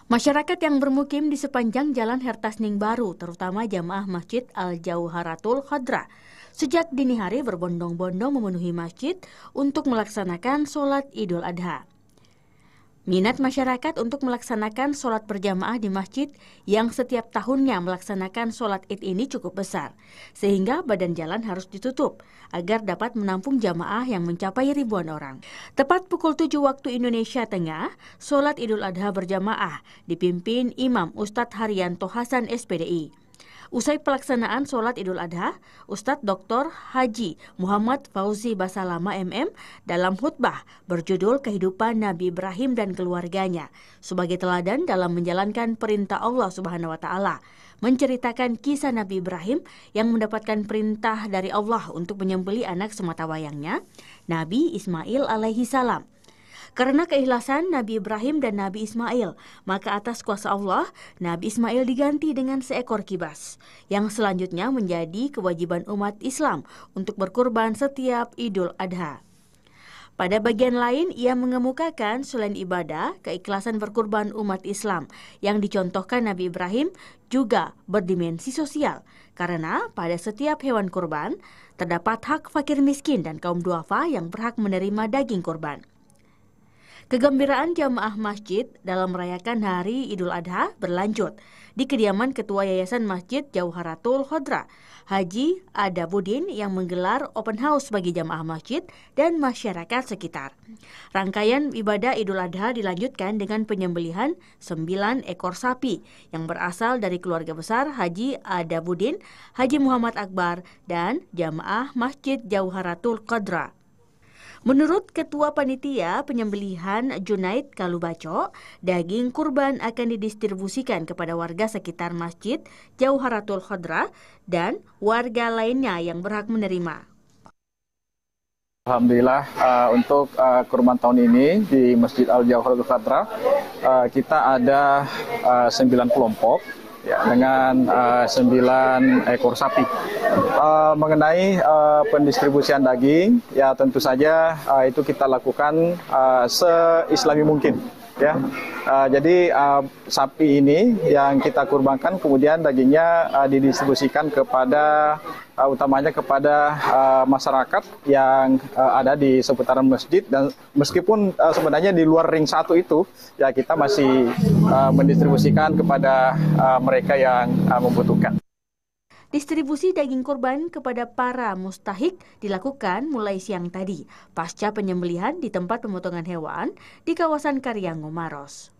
Masyarakat yang bermukim di sepanjang Jalan Hertasning Baru, terutama jamaah Masjid Al-Jauharatul Khadra, sejak dini hari berbondong-bondong memenuhi masjid untuk melaksanakan sholat Idul Adha. Minat masyarakat untuk melaksanakan sholat berjamaah di masjid yang setiap tahunnya melaksanakan sholat id ini cukup besar, sehingga badan jalan harus ditutup agar dapat menampung jamaah yang mencapai ribuan orang. Tepat pukul 7 waktu Indonesia Tengah, sholat Idul Adha berjamaah dipimpin Imam Ustadz Haryanto Hasan SPDI. Usai pelaksanaan sholat Idul Adha, Ustadz Dr. Haji Muhammad Fauzi Basalama MM dalam khutbah berjudul Kehidupan Nabi Ibrahim dan Keluarganya sebagai teladan dalam menjalankan perintah Allah Subhanahu wa Ta'ala, menceritakan kisah Nabi Ibrahim yang mendapatkan perintah dari Allah untuk menyembelih anak sematawayangnya, Nabi Ismail alaihi salam. Karena keikhlasan Nabi Ibrahim dan Nabi Ismail, maka atas kuasa Allah, Nabi Ismail diganti dengan seekor kibas, yang selanjutnya menjadi kewajiban umat Islam untuk berkurban setiap Idul Adha. Pada bagian lain, ia mengemukakan selain ibadah, keikhlasan berkurban umat Islam yang dicontohkan Nabi Ibrahim juga berdimensi sosial, karena pada setiap hewan kurban, terdapat hak fakir miskin dan kaum duafa yang berhak menerima daging kurban. Kegembiraan jamaah masjid dalam merayakan hari Idul Adha berlanjut di kediaman Ketua Yayasan Masjid Jauharatul Khadra, Haji Adabuddin, yang menggelar open house bagi jamaah masjid dan masyarakat sekitar. Rangkaian ibadah Idul Adha dilanjutkan dengan penyembelihan 9 ekor sapi yang berasal dari keluarga besar Haji Adabuddin, Haji Muhammad Akbar, dan jamaah Masjid Jauharatul Khadra. Menurut Ketua Panitia Penyembelihan Junaid Kalubaco, daging kurban akan didistribusikan kepada warga sekitar Masjid Jauharatul Khadra dan warga lainnya yang berhak menerima. Alhamdulillah untuk kurban tahun ini di Masjid Al-Jauharatul Khadra kita ada 9 kelompok ya, dengan 9 ekor sapi. Mengenai pendistribusian daging, ya tentu saja itu kita lakukan se-islami mungkin. Ya, jadi sapi ini yang kita kurbankan kemudian dagingnya didistribusikan kepada utamanya kepada masyarakat yang ada di seputaran masjid, dan meskipun sebenarnya di luar ring 1 itu ya kita masih mendistribusikan kepada mereka yang membutuhkan. Distribusi daging kurban kepada para mustahik dilakukan mulai siang tadi, pasca penyembelihan di tempat pemotongan hewan di kawasan Karyango, Maros.